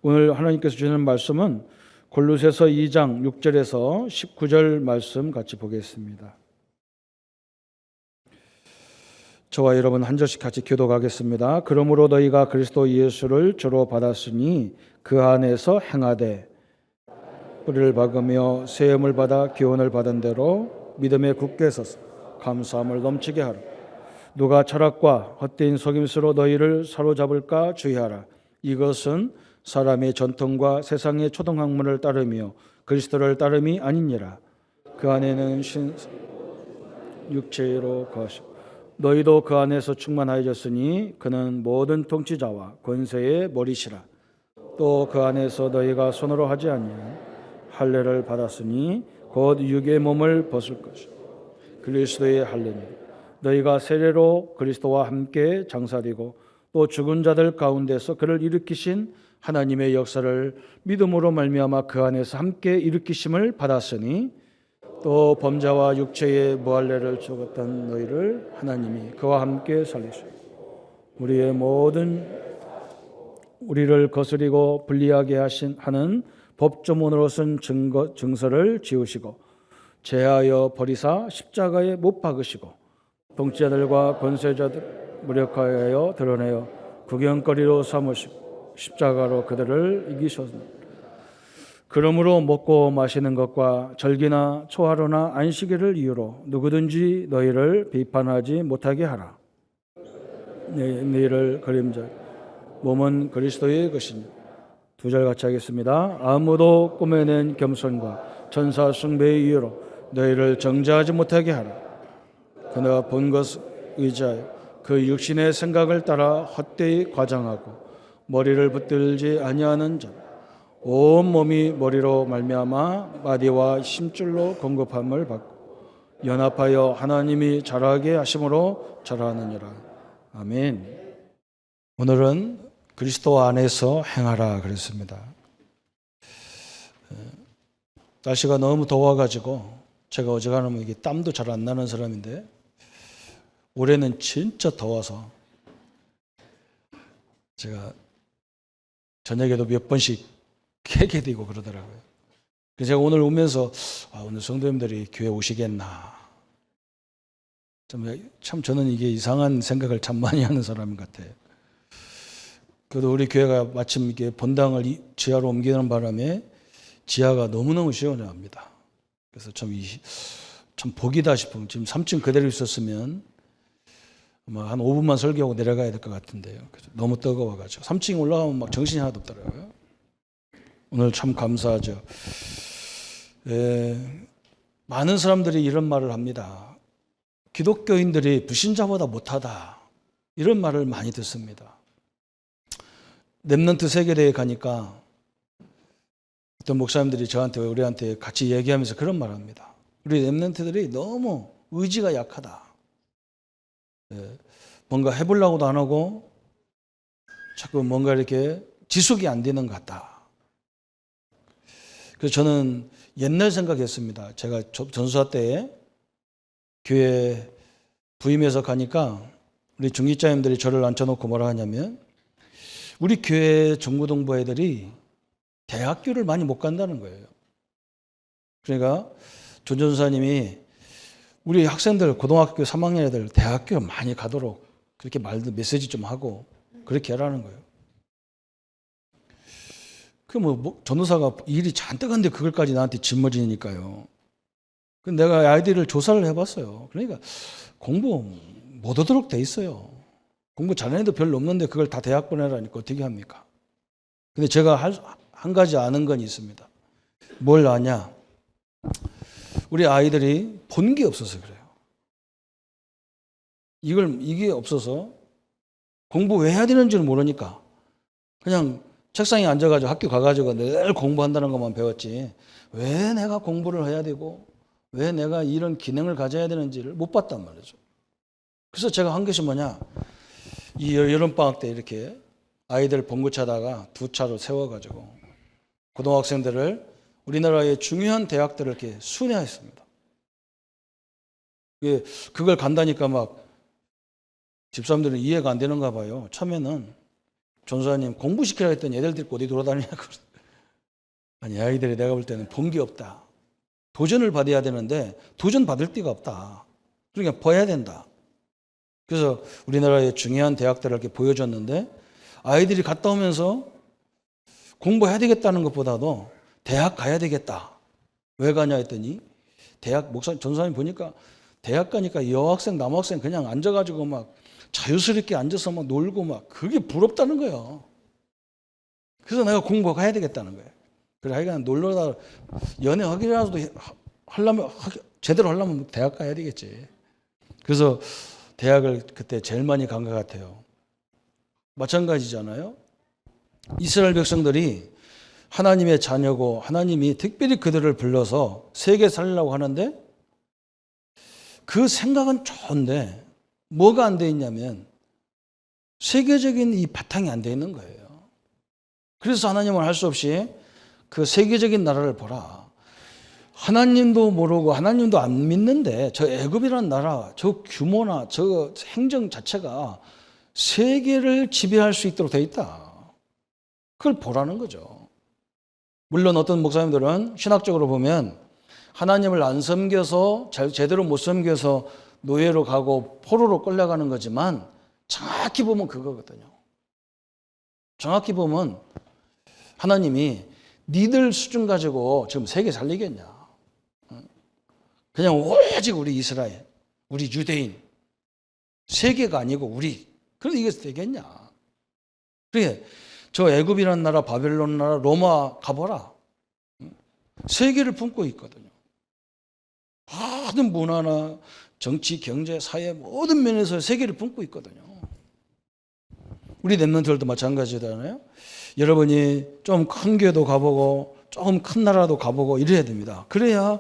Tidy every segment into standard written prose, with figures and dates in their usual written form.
오늘 하나님께서 주시는 말씀은 골로새서 2장 6절에서 19절 말씀 같이 보겠습니다. 저와 여러분 한 절씩 같이 교독하겠습니다. 그러므로 너희가 그리스도 예수를 주로 받았으니 그 안에서 행하되 뿌리를 박으며 세움을 받아 교훈을 받은 대로 믿음에 굳게 서서 감사함을 넘치게 하라. 누가 철학과 헛된 속임수로 너희를 사로잡을까 주의하라. 이것은 사람의 전통과 세상의 초등학문을 따르며 그리스도를 따름이 아니니라. 그 안에는 육체로 거하시고 너희도 그 안에서 충만하여졌으니 그는 모든 통치자와 권세의 머리시라. 또 그 안에서 너희가 손으로 하지 아니한 할례를 받았으니 곧 육의 몸을 벗을 것이요 그리스도의 할례니 너희가 세례로 그리스도와 함께 장사되고 또 죽은 자들 가운데서 그를 일으키신 하나님의 역사를 믿음으로 말미암아 그 안에서 함께 일으키심을 받았으니 또 범자와 육체의 무할례를 죽었던 너희를 하나님이 그와 함께 살리시고 우리를 거스리고 불리하게 하는 법조문으로 쓴 증서를 지우시고 제하여 버리사 십자가에 못 박으시고 통치자들과 권세자들 무력하여 드러내어 구경거리로 삼으시고 십자가로 그들을 이기셨습니다. 그러므로 먹고 마시는 것과 절기나 초하루나 안식일을 이유로 누구든지 너희를 비판하지 못하게 하라. 너희를 그림자 몸은 그리스도의 것이니. 두 절 같이 하겠습니다. 아무도 꾸며낸 겸손과 천사 숭배의 이유로 너희를 정죄하지 못하게 하라. 그가 본 것을 의지하여 그 육신의 생각을 따라 헛되이 과장하고 머리를 붙들지 아니하는 자 온 몸이 머리로 말미암아 마디와 힘줄로 공급함을 받고 연합하여 하나님이 자라게 하심으로 자라느니라. 아멘. 오늘은 그리스도 안에서 행하라 그랬습니다. 날씨가 너무 더워가지고 제가 어지간하면 이게 땀도 잘 안 나는 사람인데 올해는 진짜 더워서 제가 저녁에도 몇 번씩 깨게 되고 그러더라고요. 그래서 제가 오늘 오면서 오늘 성도님들이 교회 오시겠나. 참 저는 이게 이상한 생각을 참 많이 하는 사람 같아요. 그래도 우리 교회가 마침 이게 본당을 지하로 옮기는 바람에 지하가 너무너무 시원합니다. 그래서 참 복이다 싶으면 지금 3층 그대로 있었으면 아마 한 5분만 설교하고 내려가야 될 것 같은데요. 너무 뜨거워가지고 3층 올라가면 막 정신이 하나도 없더라고요. 오늘 참 감사하죠. 많은 사람들이 이런 말을 합니다. 기독교인들이 불신자보다 못하다. 이런 말을 많이 듣습니다. 렘넌트 세계대회 가니까 어떤 목사님들이 우리한테 같이 얘기하면서 그런 말을 합니다. 우리 렘넌트들이 너무 의지가 약하다. 뭔가 해보려고도 안 하고 자꾸 뭔가 이렇게 지속이 안 되는 것 같다. 그래서 저는 옛날 생각했습니다. 제가 전수화 때 교회 부임해서 가니까 우리 중직자님들이 저를 앉혀놓고 뭐라 하냐면 우리 교회 중고등부 애들이 대학교를 많이 못 간다는 거예요. 그러니까 조 전사님이 우리 학생들 고등학교 3학년 애들 대학교 많이 가도록 그렇게 메시지 좀 하고 그렇게 하라는 거예요. 전도사가 일이 잔뜩 한데 그걸까지 나한테 짊어지니까요. 내가 아이들을 조사를 해봤어요. 그러니까 공부 못 하도록 돼 있어요. 공부 잘하는 애도 별로 없는데 그걸 다 대학 보내라니까 어떻게 합니까? 근데 제가 한 가지 아는 건 있습니다. 뭘 아냐? 우리 아이들이 본 게 없어서 그래요. 이게 없어서 공부 왜 해야 되는지는 모르니까 그냥 책상에 앉아가지고 학교 가가지고 늘 공부한다는 것만 배웠지 왜 내가 공부를 해야 되고 왜 내가 이런 기능을 가져야 되는지를 못 봤단 말이죠. 그래서 제가 한 것이 뭐냐, 이 여름방학 때 이렇게 아이들 봉구차다가 두 차로 세워가지고 고등학생들을 우리나라의 중요한 대학들을 이렇게 순회했습니다. 그걸 간다니까 막 집사람들은 이해가 안 되는가 봐요. 처음에는 전사님 공부시키라 했더니 애들 데리고 어디 돌아다니냐고. 아니, 아이들이 내가 볼 때는 본 게 없다. 도전을 받아야 되는데 도전 받을 데가 없다. 그러니까 봐야 된다. 그래서 우리나라의 중요한 대학들을 이렇게 보여줬는데 아이들이 갔다 오면서 공부해야 되겠다는 것보다도 대학 가야 되겠다. 왜 가냐 했더니 대학 전사님 보니까 대학 가니까 여학생 남학생 그냥 앉아가지고 막 자유스럽게 앉아서 막 놀고 막 그게 부럽다는 거예요. 그래서 내가 공부 가야 되겠다는 거예요. 그래 하여간 놀러다 연애하기라도 하려면 제대로 하려면 대학 가야 되겠지. 그래서 대학을 그때 제일 많이 간 것 같아요. 마찬가지잖아요. 이스라엘 백성들이 하나님의 자녀고 하나님이 특별히 그들을 불러서 세계 살리려고 하는데 그 생각은 좋은데 뭐가 안 돼 있냐면 세계적인 이 바탕이 안 돼 있는 거예요. 그래서 하나님은 할 수 없이 그 세계적인 나라를 보라. 하나님도 모르고 하나님도 안 믿는데 저 애굽이라는 나라, 저 규모나 저 행정 자체가 세계를 지배할 수 있도록 돼 있다. 그걸 보라는 거죠. 물론 어떤 목사님들은 신학적으로 보면 하나님을 안 섬겨서 제대로 못 섬겨서 노예로 가고 포로로 끌려가는 거지만 정확히 보면 그거거든요. 정확히 보면 하나님이 니들 수준 가지고 지금 세계 살리겠냐. 그냥 오직 우리 이스라엘, 우리 유대인, 세계가 아니고 우리. 그래서 이게 되겠냐. 그래, 저 애굽이라는 나라, 바벨론 나라, 로마 가보라. 세계를 품고 있거든요. 모든 문화나 정치, 경제, 사회 모든 면에서 세계를 품고 있거든요. 우리 랩런트들도 마찬가지잖아요. 여러분이 좀 큰 교회도 가보고 조금 큰 나라도 가보고 이래야 됩니다. 그래야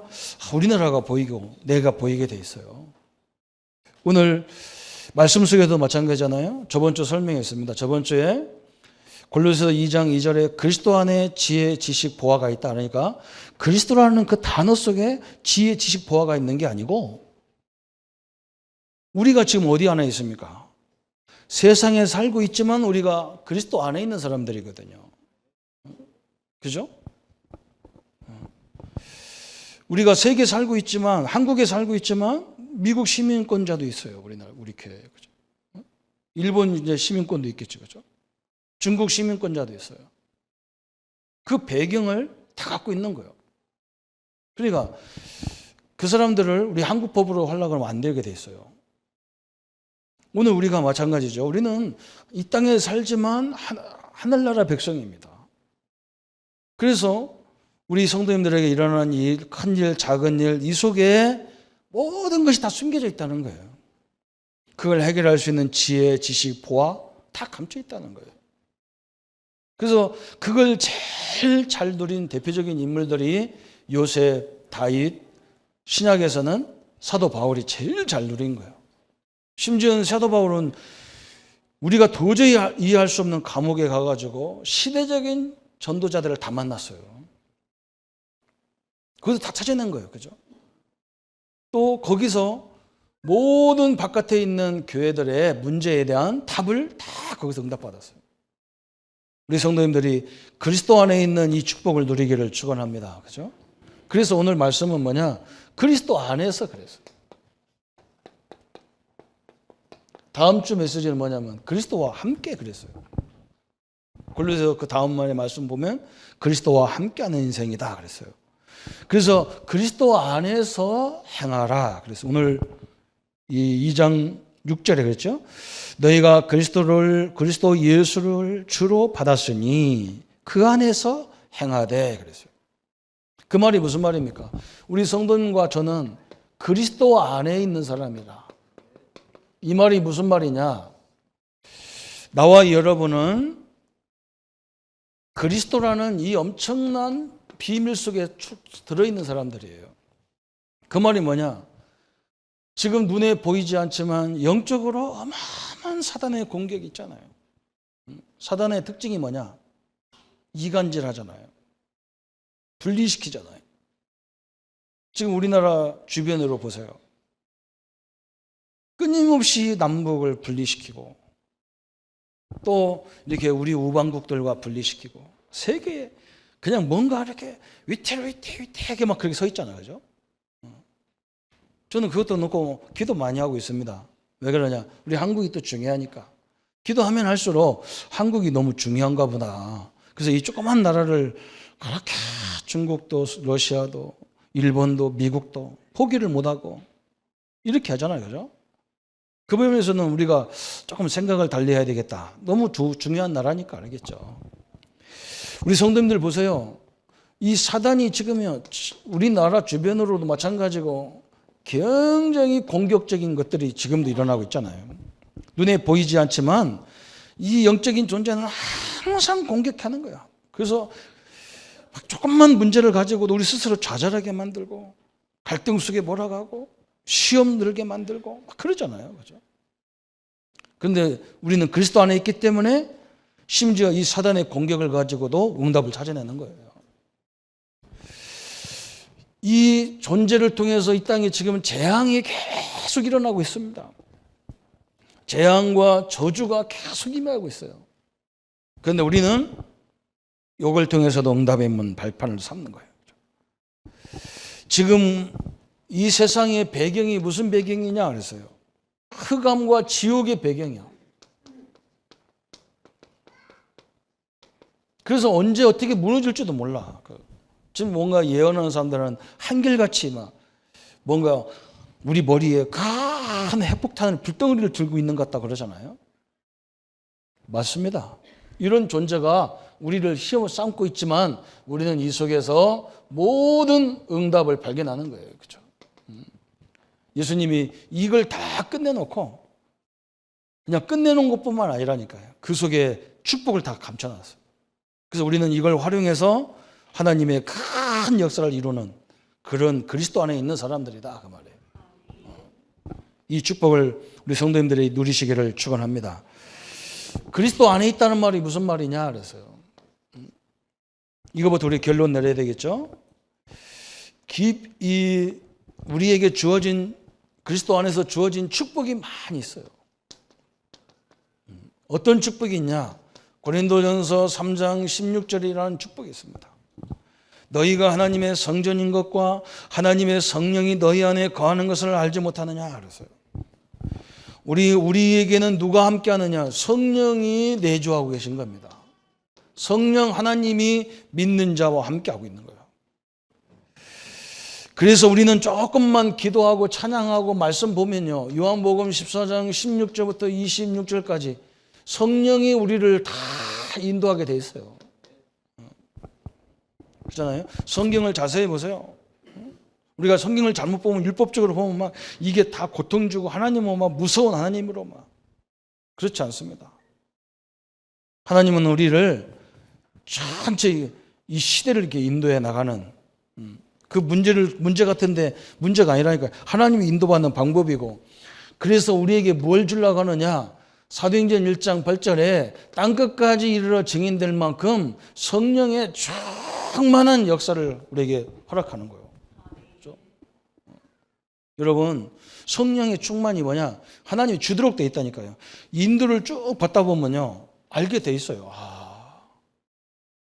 우리나라가 보이고 내가 보이게 돼 있어요. 오늘 말씀 속에도 마찬가지잖아요. 저번 주 설명했습니다. 저번 주에 골로새서 2장 2절에 그리스도 안에 지혜, 지식, 보화가 있다. 그러니까 그리스도라는 그 단어 속에 지혜, 지식, 보화가 있는 게 아니고 우리가 지금 어디 안에 있습니까? 세상에 살고 있지만 우리가 그리스도 안에 있는 사람들이거든요. 그죠? 우리가 세계에 살고 있지만 한국에 살고 있지만 미국 시민권자도 있어요. 우리나라 우리 교회에. 그죠? 일본 이제 시민권도 있겠죠. 그죠? 중국 시민권자도 있어요. 그 배경을 다 갖고 있는 거예요. 그러니까 그 사람들을 우리 한국 법으로 하려고 하면 안 되게 돼 있어요. 오늘 우리가 마찬가지죠. 우리는 이 땅에 살지만 하늘나라 백성입니다. 그래서 우리 성도님들에게 일어나는 일, 큰 일, 작은 일, 이 속에 모든 것이 다 숨겨져 있다는 거예요. 그걸 해결할 수 있는 지혜, 지식, 보화 다 감춰 있다는 거예요. 그래서 그걸 제일 잘 누린 대표적인 인물들이 요셉, 다윗, 신약에서는 사도 바울이 제일 잘 누린 거예요. 심지어 사도 바울은 우리가 도저히 이해할 수 없는 감옥에 가가지고 시대적인 전도자들을 다 만났어요. 거기서 다 찾아낸 거예요. 그죠? 또 거기서 모든 바깥에 있는 교회들의 문제에 대한 답을 다 거기서 응답받았어요. 우리 성도님들이 그리스도 안에 있는 이 축복을 누리기를 축원합니다. 그죠? 그래서 오늘 말씀은 뭐냐? 그리스도 안에서 그랬어요. 다음 주 메시지는 뭐냐면 그리스도와 함께 그랬어요. 골로새서 그 다음 말의 말씀 보면 그리스도와 함께하는 인생이다 그랬어요. 그래서 그리스도 안에서 행하라. 그래서 오늘 이 2장 6절에 그랬죠. 너희가 그리스도 예수를 주로 받았으니 그 안에서 행하되 그랬어요. 그 말이 무슨 말입니까? 우리 성도님과 저는 그리스도 안에 있는 사람이다. 이 말이 무슨 말이냐? 나와 여러분은 그리스도라는 이 엄청난 비밀 속에 들어있는 사람들이에요. 그 말이 뭐냐? 지금 눈에 보이지 않지만 영적으로 어마어마한 사단의 공격이 있잖아요. 사단의 특징이 뭐냐? 이간질 하잖아요. 분리시키잖아요. 지금 우리나라 주변으로 보세요. 끊임없이 남북을 분리시키고 또 이렇게 우리 우방국들과 분리시키고 세계에 그냥 뭔가 이렇게 위태하게 막 그렇게 서 있잖아요. 그죠? 저는 그것도 놓고 기도 많이 하고 있습니다. 왜 그러냐? 우리 한국이 또 중요하니까. 기도하면 할수록 한국이 너무 중요한가 보다. 그래서 이 조그만 나라를 그렇게 중국도 러시아도 일본도 미국도 포기를 못하고 이렇게 하잖아요. 그죠? 그 부분에서는 우리가 조금 생각을 달리 해야 되겠다. 너무 중요한 나라니까 알겠죠. 우리 성도님들 보세요. 이 사단이 지금요 우리나라 주변으로도 마찬가지고 굉장히 공격적인 것들이 지금도 일어나고 있잖아요. 눈에 보이지 않지만 이 영적인 존재는 항상 공격하는 거야. 그래서 조금만 문제를 가지고도 우리 스스로 좌절하게 만들고 갈등 속에 몰아가고 시험 들게 만들고 막 그러잖아요. 그죠? 그런데 우리는 그리스도 안에 있기 때문에 심지어 이 사단의 공격을 가지고도 응답을 찾아내는 거예요. 이 존재를 통해서 이 땅에 지금 재앙이 계속 일어나고 있습니다. 재앙과 저주가 계속 임하고 있어요. 그런데 우리는 이걸 통해서도 응답의 문 발판을 삼는 거예요. 지금 이 세상의 배경이 무슨 배경이냐 그랬어요. 흑암과 지옥의 배경이야. 그래서 언제 어떻게 무너질지도 몰라. 지금 뭔가 예언하는 사람들은 한결같이 막 뭔가 우리 머리에 큰 핵폭탄을 불덩어리를 들고 있는 것 같다 그러잖아요. 맞습니다. 이런 존재가 우리를 시험을 삼고 있지만 우리는 이 속에서 모든 응답을 발견하는 거예요. 그렇죠? 예수님이 이걸 다 끝내놓고 그냥 끝내놓은 것뿐만 아니라니까요. 그 속에 축복을 다 감춰놨어요. 그래서 우리는 이걸 활용해서 하나님의 큰 역사를 이루는 그런 그리스도 안에 있는 사람들이다 그 말이에요. 이 축복을 우리 성도님들이 누리시기를 축원합니다. 그리스도 안에 있다는 말이 무슨 말이냐 그래서요. 이거부터 우리 결론 내려야 되겠죠. 우리에게 주어진 그리스도 안에서 주어진 축복이 많이 있어요. 어떤 축복이 있냐? 고린도전서 3장 16절이라는 축복이 있습니다. 너희가 하나님의 성전인 것과 하나님의 성령이 너희 안에 거하는 것을 알지 못하느냐 그랬어요. 우리에게는 누가 함께 하느냐? 성령이 내주하고 계신 겁니다. 성령 하나님이 믿는 자와 함께 하고 있는 거예요. 그래서 우리는 조금만 기도하고 찬양하고 말씀 보면요. 요한복음 14장 16절부터 26절까지 성령이 우리를 다 인도하게 돼 있어요. 그렇잖아요. 성경을 자세히 보세요. 우리가 성경을 잘못 보면 율법적으로 보면 막 이게 다 고통 주고 하나님은 막 무서운 하나님으로 막 그렇지 않습니다. 하나님은 우리를 천천히 이 시대를 이렇게 인도해 나가는 그 문제 같은데 문제가 아니라니까 하나님이 인도받는 방법이고 그래서 우리에게 뭘 주려고 하느냐 사도행전 1장 8절에 땅끝까지 이르러 증인될 만큼 성령의 충만한 역사를 우리에게 허락하는 거예요. 그렇죠? 여러분 성령의 충만이 뭐냐 하나님이 주도록 되어 있다니까요. 인도를 쭉 받다 보면요 알게 돼 있어요.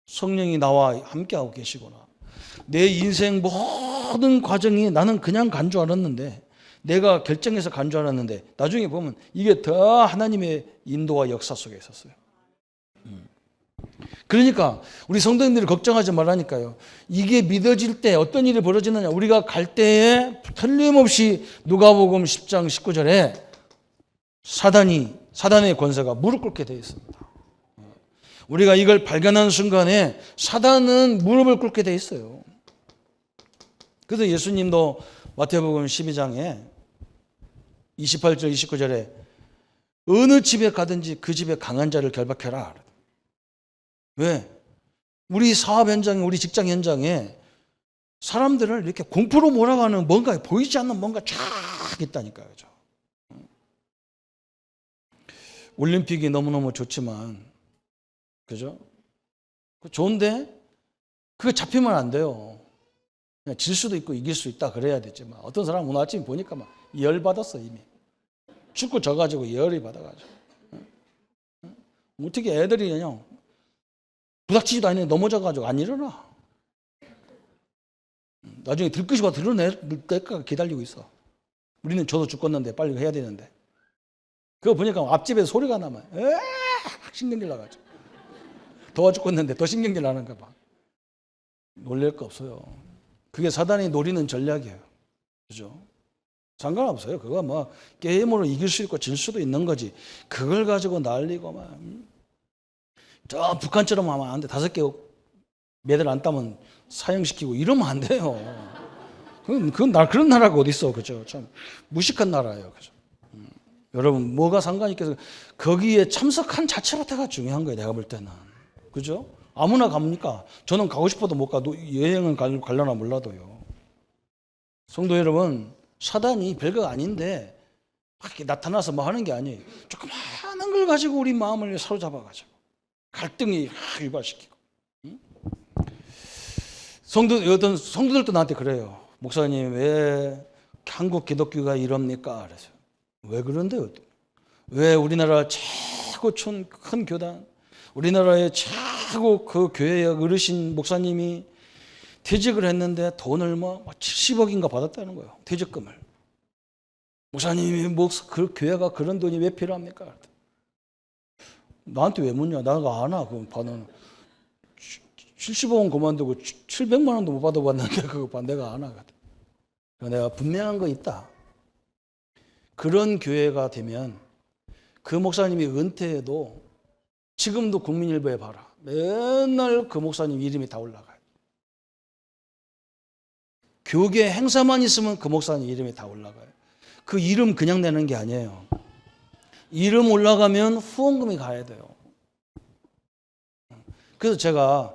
성령이 나와 함께하고 계시구나. 내 인생 모든 과정이 나는 그냥 간 줄 알았는데 내가 결정해서 간 줄 알았는데 나중에 보면 이게 더 하나님의 인도와 역사 속에 있었어요. 그러니까 우리 성도님들이 걱정하지 말라니까요. 이게 믿어질 때 어떤 일이 벌어지느냐 우리가 갈 때에 틀림없이 누가복음 10장 19절에 사단의 권세가 무릎 꿇게 되어 있습니다. 우리가 이걸 발견하는 순간에 사단은 무릎을 꿇게 되어 있어요. 그래서 예수님도 마태복음 12장에 28절 29절에 어느 집에 가든지 그 집에 강한 자를 결박해라. 왜? 우리 사업 현장에 우리 직장 현장에 사람들을 이렇게 공포로 몰아가는 뭔가 보이지 않는 뭔가 쫙 있다니까요. 그죠? 올림픽이 너무너무 좋지만 그죠? 좋은데 그거 잡히면 안 돼요. 그냥 질 수도 있고 이길 수 있다 그래야 되지만 어떤 사람은 오늘 아침에 보니까 막 열 받았어 이미. 축구 져가지고 열이 받아가지고. 어떻게 애들이 그냥 부닥치지도 않는데 넘어져가지고 안 일어나. 나중에 들것이 와 드러낼 때까지 기다리고 있어. 우리는 저도 죽겠는데 빨리 해야 되는데. 그거 보니까 앞집에 소리가 나면 신경질 나가지고 도와 죽겠는데 더 신경질 나는가 봐. 놀랄 거 없어요. 그게 사단이 노리는 전략이에요. 그죠? 상관없어요. 그거 뭐 게임으로 이길 수 있고 질 수도 있는 거지. 그걸 가지고 난리고 막. 저 북한처럼 하면 안 돼. 5개 매달 안 따면 사형시키고 이러면 안 돼요. 그건 그런 나라가 어디 있어. 그죠? 참 무식한 나라예요. 그죠? 여러분 뭐가 상관이 있겠어요? 거기에 참석한 자체가 중요한 거예요. 내가 볼 때는. 그죠? 아무나 갑니까? 저는 가고 싶어도 못 가. 여행은 가려나 몰라도요. 성도 여러분, 사단이 별거 아닌데 막 이렇게 나타나서 뭐 하는 게 아니에요. 조그마한 걸 가지고 우리 마음을 사로잡아가지고 갈등이 유발시키고. 어떤 성도들도 나한테 그래요. 목사님 왜 한국 기독교가 이럽니까? 그래서 왜 그런데요? 왜 우리나라 최고 큰 교단, 우리나라의 최고 그 교회의 어르신 목사님이 퇴직을 했는데 돈을 뭐 70억인가 받았다는 거예요. 퇴직금을. 목사님이 그 교회가 그런 돈이 왜 필요합니까? 나한테 왜 묻냐? 나가 아나. 그럼 받는 70억은 그만두고 700만 원도 못 받아봤는데 그거 내가 안 하거든. 내가 분명한 거 있다. 그런 교회가 되면 그 목사님이 은퇴해도 지금도 국민일보에 봐라. 맨날 그 목사님 이름이 다 올라가요. 교계 행사만 있으면 그 목사님 이름이 다 올라가요. 그 이름 그냥 내는 게 아니에요. 이름 올라가면 후원금이 가야 돼요. 그래서 제가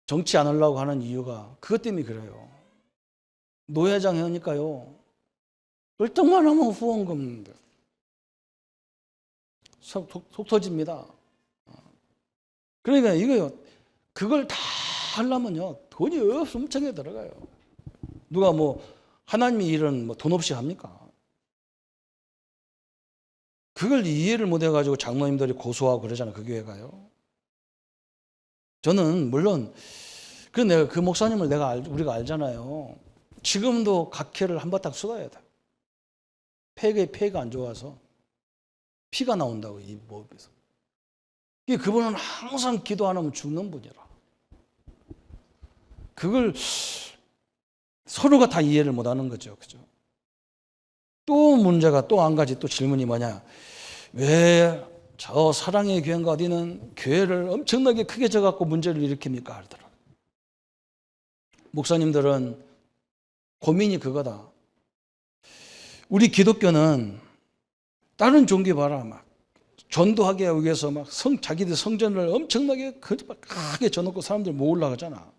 정치 안 하려고 하는 이유가 그것 때문에 그래요. 노회장 하니까요. 결정만 하면 후원금 속 터집니다. 그러니까 이거요. 그걸 다 하려면요. 돈이 엄청나게 들어가요. 누가 뭐 하나님의 일은 뭐 돈 없이 합니까? 그걸 이해를 못 해가지고 장로님들이 고소하고 그러잖아요. 그 교회가요. 저는 물론 내가 그 목사님을 우리가 알잖아요. 지금도 각혈을 한바탕 쏟아야 돼. 폐가 안 좋아서 피가 나온다고 이 목에서. 그분은 항상 기도 안 하면 죽는 분이라. 그걸 서로가 다 이해를 못 하는 거죠. 그죠? 또 문제가 또 한 가지 또 질문이 뭐냐. 왜 저 사랑의 교회인가 어디는 교회를 엄청나게 크게 져갖고 문제를 일으킵니까? 하더라고요. 목사님들은 고민이 그거다. 우리 기독교는 다른 종교 봐라. 막 전도하기 위해서 막 자기들 성전을 엄청나게 크게 져놓고 사람들 못 올라가잖아.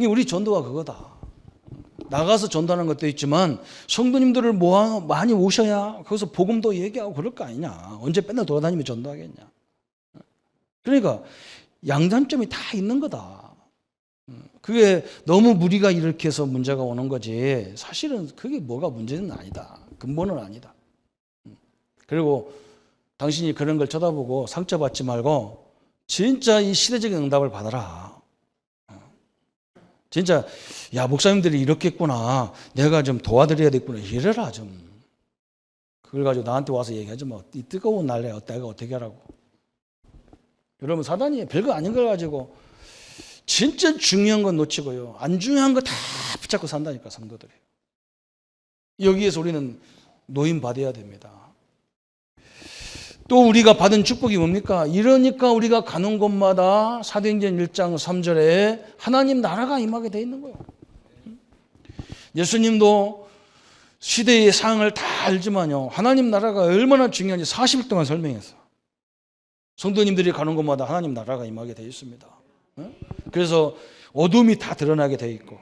우리 전도가 그거다. 나가서 전도하는 것도 있지만 성도님들을 많이 오셔야 거기서 복음도 얘기하고 그럴 거 아니냐. 언제 맨날 돌아다니며 전도하겠냐. 그러니까 양단점이 다 있는 거다. 그게 너무 무리가 일으켜서 문제가 오는 거지. 사실은 그게 뭐가 문제는 아니다. 근본은 아니다. 그리고 당신이 그런 걸 쳐다보고 상처받지 말고 진짜 이 시대적인 응답을 받아라. 진짜 야 목사님들이 이렇게 했구나. 내가 좀 도와드려야 되겠구나. 이래라 좀. 그걸 가지고 나한테 와서 얘기하지 뭐. 이 뜨거운 날에 내가 어떻게 하라고. 여러분 사단이 별거 아닌 걸 가지고 진짜 중요한 건 놓치고요. 안 중요한 거 다 붙잡고 산다니까 성도들이. 여기에서 우리는 노임 받아야 됩니다. 또 우리가 받은 축복이 뭡니까? 이러니까 우리가 가는 곳마다 사도행전 1장 3절에 하나님 나라가 임하게 돼 있는 거예요. 예수님도 시대의 상황을 다 알지만요. 하나님 나라가 얼마나 중요한지 40일 동안 설명했어요. 성도님들이 가는 곳마다 하나님 나라가 임하게 돼 있습니다. 그래서 어둠이 다 드러나게 돼 있고,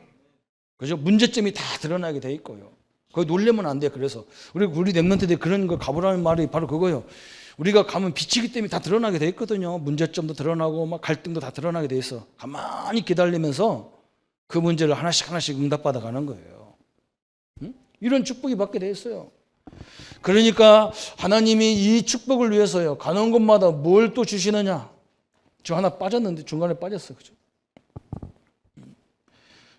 그죠? 문제점이 다 드러나게 돼 있고요. 거기 놀래면 안 돼. 그래서 우리 랩런트들이 그런 거 가보라는 말이 바로 그거예요. 우리가 가면 비치기 때문에 다 드러나게 돼 있거든요. 문제점도 드러나고 막 갈등도 다 드러나게 돼 있어. 가만히 기다리면서 그 문제를 하나씩 응답받아 가는 거예요. 이런 축복이 받게 돼 있어요. 그러니까 하나님이 이 축복을 위해서요, 가는 곳마다 뭘 또 주시느냐? 저 하나 빠졌는데 중간에 빠졌어, 그죠?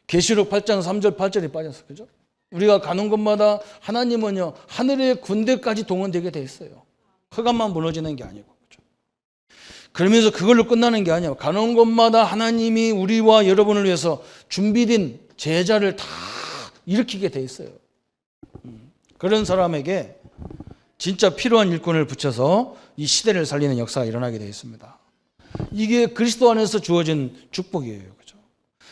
계시록 8장 3절 8절이 빠졌어, 그죠? 우리가 가는 곳마다 하나님은요, 하늘의 군대까지 동원되게 돼 있어요. 흑암만 무너지는 게 아니고, 그죠? 그러면서 그걸로 끝나는 게 아니에요. 가는 곳마다 하나님이 우리와 여러분을 위해서 준비된 제자를 다 일으키게 돼 있어요. 그런 사람에게 진짜 필요한 일꾼을 붙여서 이 시대를 살리는 역사가 일어나게 되어 있습니다. 이게 그리스도 안에서 주어진 축복이에요. 그죠?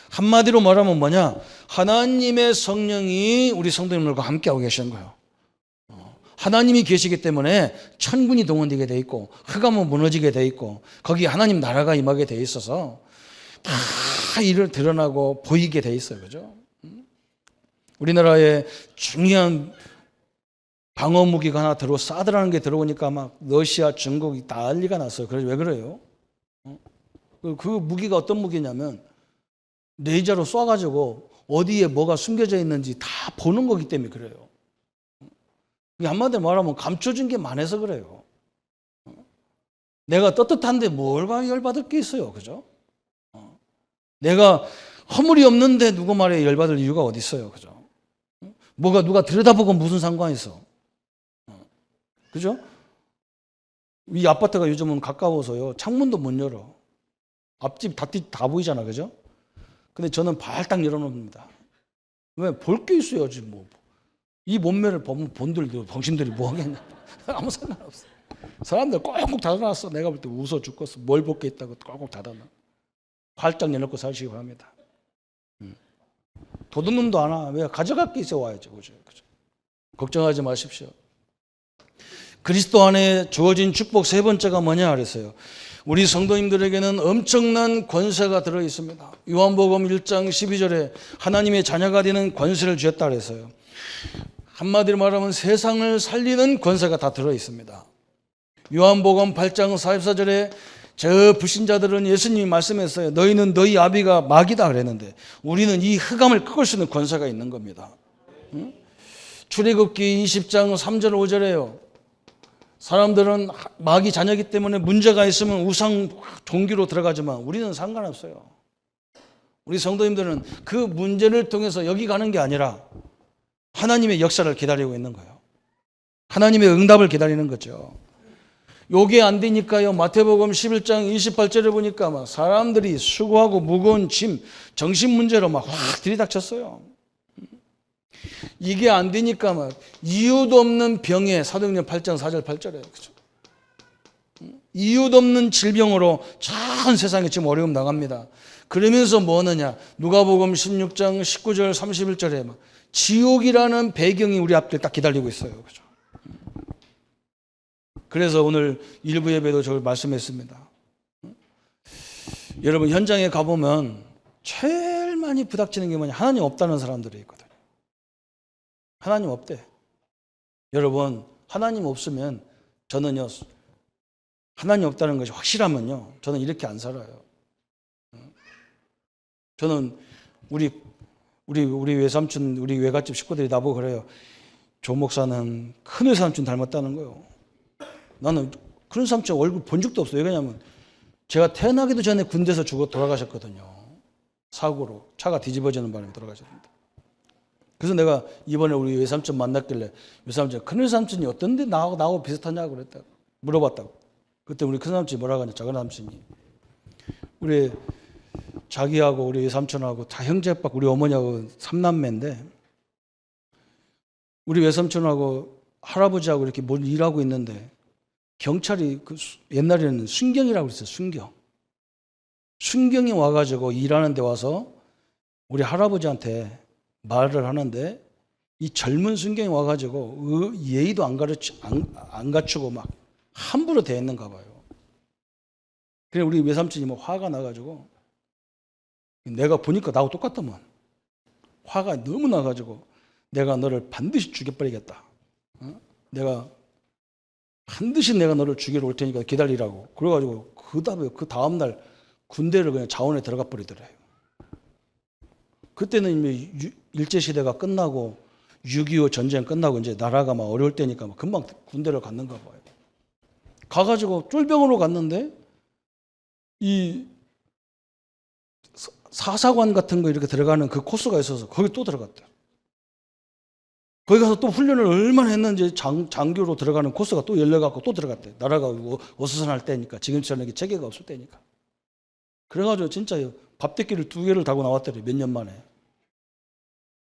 한마디로 말하면 뭐냐? 하나님의 성령이 우리 성도님들과 함께하고 계시는 거예요. 하나님이 계시기 때문에 천군이 동원되게 돼 있고 흑암은 무너지게 돼 있고 거기에 하나님 나라가 임하게 돼 있어서 다 이를 드러나고 보이게 돼 있어요. 그죠? 우리나라에 중요한 방어 무기가 하나 사드라는 게 들어오니까 막 러시아, 중국이 난리가 났어요. 그래서 왜 그래요? 그 무기가 어떤 무기냐면 레이저로 쏴가지고 어디에 뭐가 숨겨져 있는지 다 보는 거기 때문에 그래요. 한마디로 말하면 감춰진 게 많아서 그래요. 내가 떳떳한데 뭘 열받을 게 있어요. 그죠? 내가 허물이 없는데 누구 말에 열받을 이유가 어디 있어요. 그죠? 뭐가 누가 들여다보고 무슨 상관이 있어. 그죠? 이 아파트가 요즘은 가까워서요, 창문도 못 열어. 앞집 다 보이잖아. 그죠? 근데 저는 발딱 열어놓습니다. 왜? 볼 게 있어야지 뭐. 이 몸매를 보면 본들도 병신들이 뭐 하겠냐. 아무 상관없어. 사람들 꼭꼭 닫아놨어. 내가 볼 때 웃어 죽겠어. 뭘 볼 게 있다고 꼭꼭 닫아놔. 활짝 열어놓고 사시기 바랍니다. 도둑놈도 안 와. 왜? 가져갈 게 있어 와야죠. 그죠? 걱정하지 마십시오. 그리스도 안에 주어진 축복 세 번째가 뭐냐 그랬어요. 우리 성도님들에게는 엄청난 권세가 들어 있습니다. 요한복음 1장 12절에 하나님의 자녀가 되는 권세를 주셨다 그랬어요. 한마디로 말하면 세상을 살리는 권세가 다 들어 있습니다. 요한복음 8장 44절에 저 불신자들은 예수님이 말씀했어요. 너희는 너희 아비가 마귀다 그랬는데 우리는 이 흑암을 꺾을 수 있는 권세가 있는 겁니다. 출애굽기 20장 3절 5절에요. 사람들은 마귀 자녀이기 때문에 문제가 있으면 우상 종교로 들어가지만 우리는 상관없어요. 우리 성도님들은 그 문제를 통해서 여기 가는 게 아니라 하나님의 역사를 기다리고 있는 거예요. 하나님의 응답을 기다리는 거죠. 요게 안 되니까요, 마태복음 11장 28절에 보니까 막 사람들이 수고하고 무거운 짐, 정신 문제로 막 확 들이닥쳤어요. 이게 안 되니까 막 이유도 없는 병에 사도행전 8장 4절 8절에 그죠? 이유도 없는 질병으로 전 세상에 지금 어려움 나갑니다. 그러면서 뭐 하느냐? 누가복음 16장 19절 31절에 막 지옥이라는 배경이 우리 앞에 딱 기다리고 있어요. 그죠? 그래서 오늘 일부 예배도 저를 말씀했습니다. 여러분 현장에 가보면 제일 많이 부닥치는 게 뭐냐? 하나님 없다는 사람들이 있거든요. 하나님 없대. 여러분 하나님 없으면 저는요, 하나님 없다는 것이 확실하면요, 저는 이렇게 안 살아요. 저는 우리 외삼촌, 우리 외갓집 식구들이 나보고 그래요. 조 목사는 큰 외삼촌 닮았다는 거예요. 나는 큰 삼촌 얼굴 본 적도 없어요. 왜냐하면 제가 태어나기도 전에 군대에서 죽어 돌아가셨거든요. 사고로 차가 뒤집어지는 바람에 돌아가셨는데. 그래서 내가 이번에 우리 외삼촌 만났길래 외삼촌, 큰 외삼촌이 어떤데 나하고 비슷하냐고 그랬다고 물어봤다고. 그때 우리 큰 삼촌이 뭐라고 하냐, 작은 삼촌이 우리 자기하고 우리 외삼촌하고 다 형제밖에, 우리 어머니하고 3남매인데 우리 외삼촌하고 할아버지하고 이렇게 뭘 일하고 있는데 경찰이 옛날에는 순경이라고 그랬어요. 순경이 와가지고 일하는 데 와서 우리 할아버지한테 말을 하는데 이 젊은 순경이 와가지고 예의도 안 갖추고 막 함부로 대했는가 봐요. 그래 우리 외삼촌이 뭐 화가 나가지고, 내가 보니까 나하고 똑같더만. 화가 너무 나가지고 내가 너를 반드시 죽여버리겠다. 내가 반드시 너를 죽이러 올 테니까 기다리라고. 그래가지고 그 다음날 군대를 그냥 자원에 들어가 버리더래요. 그때는 이미 일제시대가 끝나고 6.25 전쟁 끝나고 이제 나라가 막 어려울 때니까 막 금방 군대를 갔는가 봐요. 가가지고 쫄병으로 갔는데 이 사사관 같은 거 이렇게 들어가는 그 코스가 있어서 거기 또 들어갔대요. 거기 가서 또 훈련을 얼마나 했는지 장교로 들어가는 코스가 또 열려갖고 또 들어갔대요. 나라가 어수선할 때니까, 지금처럼 이렇게 체계가 없을 때니까. 그래가지고 진짜 밥대기를 2개를 달고 나왔더래요. 몇 년 만에.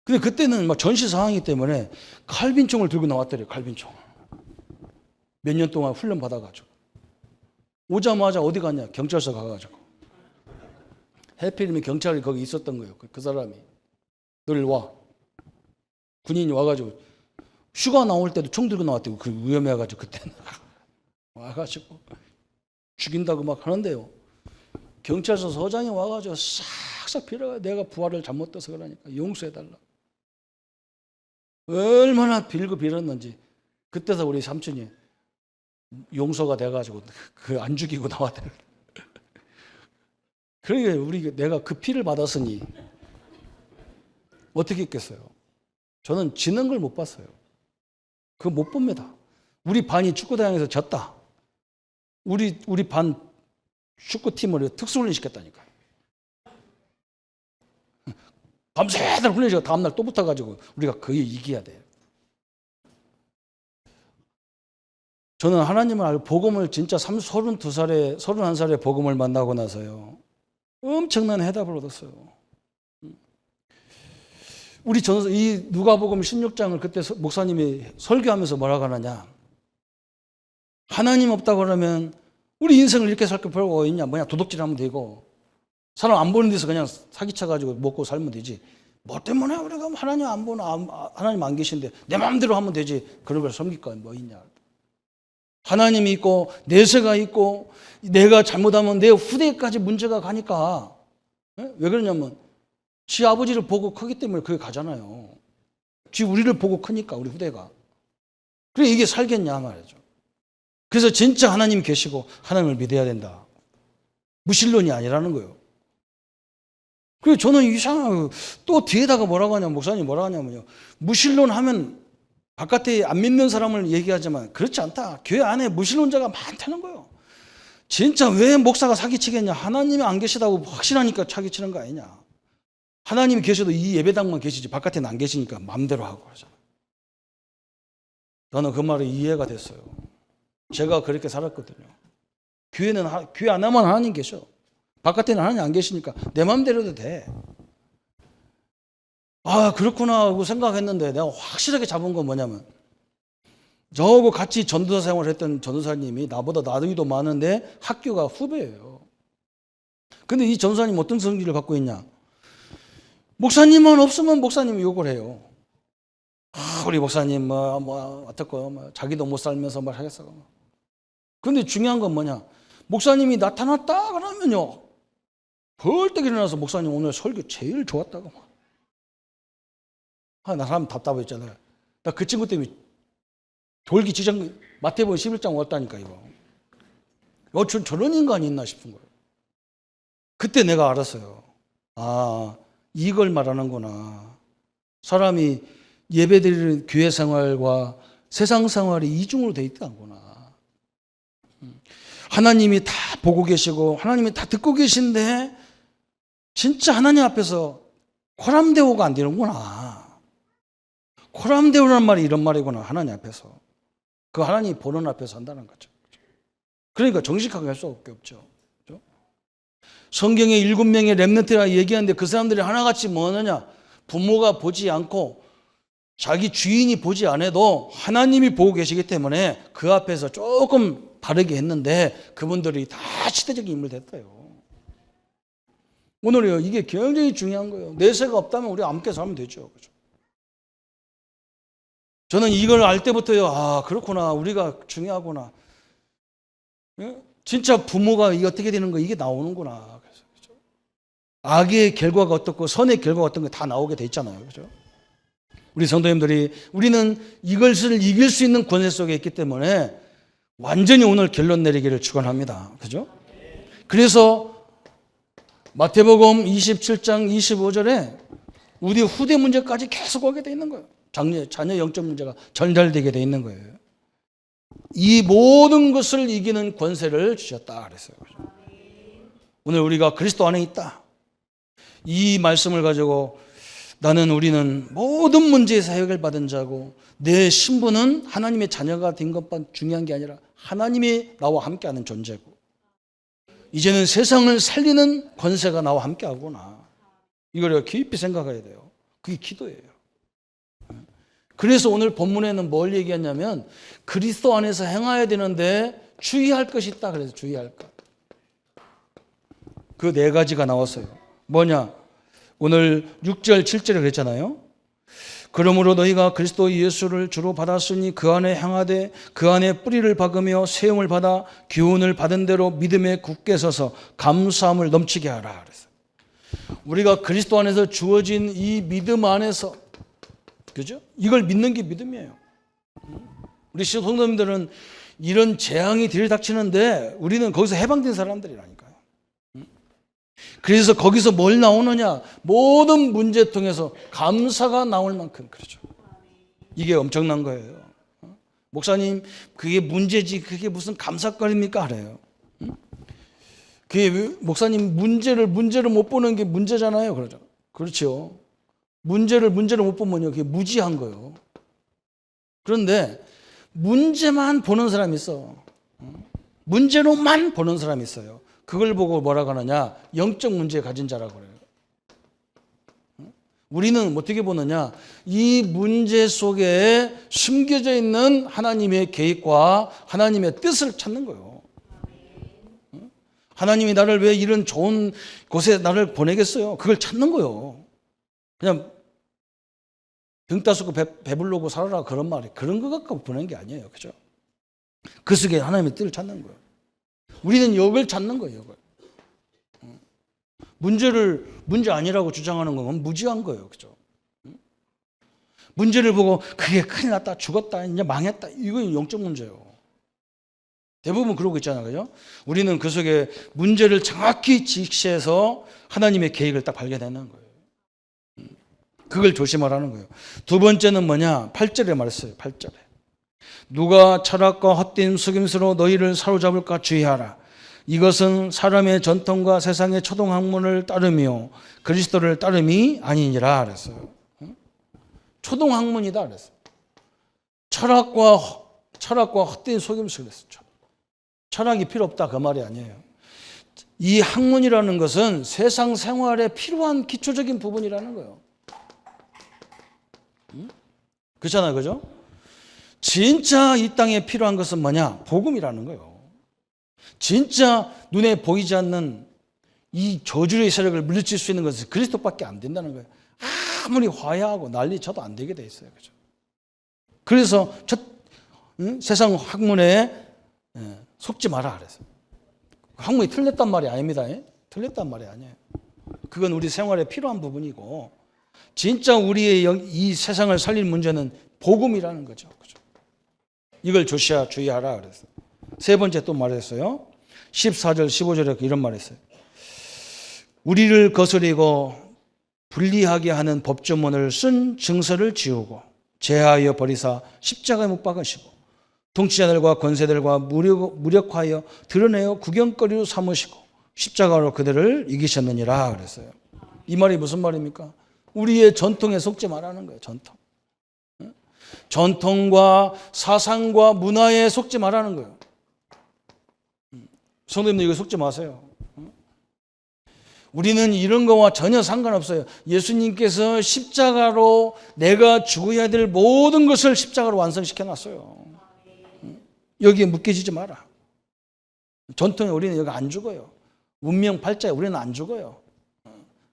근데 그때는 막 전시 상황이기 때문에 칼빈총을 들고 나왔더래요. 칼빈총. 몇 년 동안 훈련 받아가지고. 오자마자 어디 갔냐? 경찰서 가가지고. 해필이면 경찰이 거기 있었던 거예요. 그 사람이. 너를 와. 군인이 와가지고 휴가 나올 때도 총 들고 나왔대요. 그 위험해가지고 그때는. 와가지고 죽인다고 막 하는데요. 경찰서 서장이 와가지고 싹싹 빌어가 내가 부활을 잘못해서 그러니까 용서해달라. 얼마나 빌고 빌었는지. 그때서 우리 삼촌이 용서가 돼가지고 그 안 죽이고 나왔대요. 그러니까 내가 그 피를 받았으니 어떻게 했겠어요? 저는 지는 걸 못 봤어요. 그거 못 봅니다. 우리 반이 축구대회에서 졌다. 우리 반 축구팀을 특수훈련 시켰다니까요. 밤새들 훈련시키고 다음날 또 붙어가지고 우리가 거의 이겨야 돼요. 저는 하나님을 알고 복음을 진짜 32살에 31살에 복음을 만나고 나서요. 엄청난 해답을 얻었어요. 우리 이 누가복음 16장을 그때 목사님이 설교하면서 뭐라고 하느냐. 하나님 없다고 그러면 우리 인생을 이렇게 살 게 별거 있냐. 뭐냐 도둑질하면 되고 사람 안 보는 데서 그냥 사기쳐가지고 먹고 살면 되지. 뭐 때문에 우리가 하나님 안 보나 하나님 안 계신데 내 마음대로 하면 되지. 그런 걸 섬길 거 뭐 있냐. 하나님이 있고 내세가 있고 내가 잘못하면 내 후대까지 문제가 가니까. 왜 그러냐면 지 아버지를 보고 크기 때문에 그게 가잖아요. 지 우리를 보고 크니까 우리 후대가. 그래 이게 살겠냐 말이죠. 그래서 진짜 하나님 계시고 하나님을 믿어야 된다. 무신론이 아니라는 거예요. 그리고 저는 이상하고 또 뒤에다가 뭐라고 하냐면 목사님 뭐라고 하냐면요. 무신론 하면 바깥에 안 믿는 사람을 얘기하지만 그렇지 않다. 교회 안에 무신론자가 많다는 거예요. 진짜 왜 목사가 사기치겠냐. 하나님이 안 계시다고 확신하니까 사기치는 거 아니냐. 하나님이 계셔도 이 예배당만 계시지 바깥에는 안 계시니까 마음대로 하고 그러잖아요. 저는 그 말이 이해가 됐어요. 제가 그렇게 살았거든요. 교회 안에만 하나님 계셔. 바깥에는 하나님 안 계시니까 내 마음대로 해도 돼. 아 그렇구나 하고 생각했는데 내가 확실하게 잡은 건 뭐냐면 저하고 같이 전도사 생활을 했던 전도사님이 나보다 나이도 많은데 학교가 후배예요. 근데 이 전도사님 어떤 성질을 갖고 있냐. 목사님만 없으면 목사님이 욕을 해요. 우리 목사님 어떻고 자기도 못 살면서 말 하겠어. 근데 중요한 건 뭐냐. 목사님이 나타났다 그러면요. 벌떡 일어나서 목사님 오늘 설교 제일 좋았다고 막. 나 사람 답답했잖아요. 나 그 친구 때문에 돌기 직전 마태복음 11장 왔다니까 이거. 저런 인간이 있나 싶은 거예요. 그때 내가 알았어요. 아 이걸 말하는구나. 사람이 예배드리는 교회 생활과 세상 생활이 이중으로 돼 있다구나. 하나님이 다 보고 계시고 하나님이 다 듣고 계신데 진짜 하나님 앞에서 코람데오가 안 되는구나. 코람데오라는 말이 이런 말이구나. 하나님 앞에서. 그 하나님 보는 앞에서 한다는 거죠. 그러니까 정직하게 할 수밖에 없죠. 그렇죠? 성경에 7명의 렘넌트라 얘기하는데 그 사람들이 하나같이 뭐느냐. 부모가 보지 않고 자기 주인이 보지 않아도 하나님이 보고 계시기 때문에 그 앞에서 조금 바르게 했는데 그분들이 다 시대적인 인물 됐어요. 오늘요 이게 굉장히 중요한 거예요. 내세가 없다면 우리 함께 살면 되죠. 그렇죠? 저는 이걸 알 때부터요. 아 그렇구나. 우리가 중요하구나. 진짜 부모가 이게 어떻게 되는 거 이게 나오는구나. 그렇죠? 악의 결과가 어떻고 선의 결과가 어떤 거 다 나오게 돼 있잖아요. 그렇죠? 우리 성도님들이 우리는 이것을 이길 수 있는 권세 속에 있기 때문에 완전히 오늘 결론 내리기를 축원합니다. 그죠? 그래서 마태복음 27장 25절에 우리 후대 문제까지 계속 오게 돼 있는 거예요. 자녀 영적 문제가 전달되게 돼 있는 거예요. 이 모든 것을 이기는 권세를 주셨다 그랬어요. 오늘 우리가 그리스도 안에 있다. 이 말씀을 가지고 우리는 모든 문제에서 해결받은 자고 내 신분은 하나님의 자녀가 된 것만 중요한 게 아니라 하나님이 나와 함께하는 존재고 이제는 세상을 살리는 권세가 나와 함께하구나. 이걸 깊이 생각해야 돼요. 그게 기도예요. 그래서 오늘 본문에는 뭘 얘기했냐면 그리스도 안에서 행해야 되는데 주의할 것이 있다. 그래서 주의할 것. 그 네 가지가 나왔어요. 뭐냐? 오늘 6절 7절에 그랬잖아요. 그러므로 너희가 그리스도 예수를 주로 받았으니 그 안에 행하되 그 안에 뿌리를 박으며 세움을 받아 교훈을 받은 대로 믿음에 굳게 서서 감사함을 넘치게 하라. 그랬어요. 우리가 그리스도 안에서 주어진 이 믿음 안에서, 그죠? 이걸 믿는 게 믿음이에요. 우리 성도님들은 이런 재앙이 들이닥치는데 우리는 거기서 해방된 사람들이라니까요. 그래서 거기서 뭘 나오느냐? 모든 문제통에서 감사가 나올 만큼. 그렇죠. 이게 엄청난 거예요. 목사님, 그게 문제지 그게 무슨 감사거리입니까? 그래요. 그게 목사님 문제를 못 보는 게 문제잖아요. 그러죠. 그렇죠. 문제를 못 보면요, 그게 무지한 거예요. 그런데 문제만 보는 사람이 있어. 문제로만 보는 사람이 있어요. 그걸 보고 뭐라고 하느냐? 영적 문제 가진 자라고 그래요. 우리는 어떻게 보느냐? 이 문제 속에 숨겨져 있는 하나님의 계획과 하나님의 뜻을 찾는 거예요. 하나님이 나를 왜 이런 좋은 곳에 나를 보내겠어요? 그걸 찾는 거예요. 그냥 등 따스고 배불르고 살아라 그런 말이 그런 것 갖고 보낸 게 아니에요. 그죠? 그 속에 하나님의 뜻을 찾는 거예요. 우리는 이걸 찾는 거예요. 이걸. 문제 아니라고 주장하는 건 무지한 거예요. 그죠? 문제를 보고 그게 큰일 났다, 죽었다, 이제 망했다. 이건 영적 문제예요. 대부분 그러고 있잖아요. 그죠? 우리는 그 속에 문제를 정확히 직시해서 하나님의 계획을 딱 발견하는 거예요. 그걸 조심하라는 거예요. 두 번째는 뭐냐? 8절에 말했어요. 8절에. 누가 철학과 헛된 속임수로 너희를 사로잡을까 주의하라. 이것은 사람의 전통과 세상의 초등학문을 따르며 그리스도를 따름이 아니니라 그랬어요. 초등학문이다 그랬어요. 철학과 헛된 속임수 그랬어요. 철학이 필요 없다 그 말이 아니에요. 이 학문이라는 것은 세상 생활에 필요한 기초적인 부분이라는 거예요. 그렇잖아요. 그죠? 진짜 이 땅에 필요한 것은 뭐냐? 복음이라는 거예요. 진짜 눈에 보이지 않는 이 저주의 세력을 물리칠 수 있는 것은 그리스도밖에 안 된다는 거예요. 아무리 화해하고 난리 쳐도 안 되게 돼 있어요. 그죠? 그래서 세상 학문에 속지 마라 그랬어요. 학문이 틀렸단 말이 아닙니다. 틀렸단 말이 아니에요. 그건 우리 생활에 필요한 부분이고 진짜 우리의 이 세상을 살릴 문제는 복음이라는 거죠. 그죠? 이걸 주의하라 그랬어요. 세 번째 또 말했어요. 14절 15절에 이런 말했어요. 우리를 거스리고 불리하게 하는 법조문을 쓴 증서를 지우고 제하여 버리사 십자가에 못 박으시고 통치자들과 권세들과 무력하여 드러내어 구경거리로 삼으시고 십자가로 그들을 이기셨느니라 그랬어요. 이 말이 무슨 말입니까? 우리의 전통에 속지 말라는 거예요. 전통과 사상과 문화에 속지 말라는 거예요. 성도님들 이거 속지 마세요. 우리는 이런 거와 전혀 상관없어요. 예수님께서 십자가로 내가 죽어야 될 모든 것을 십자가로 완성시켜 놨어요. 여기에 묶여지지 마라. 전통에 우리는 여기 안 죽어요. 운명 팔자에 우리는 안 죽어요.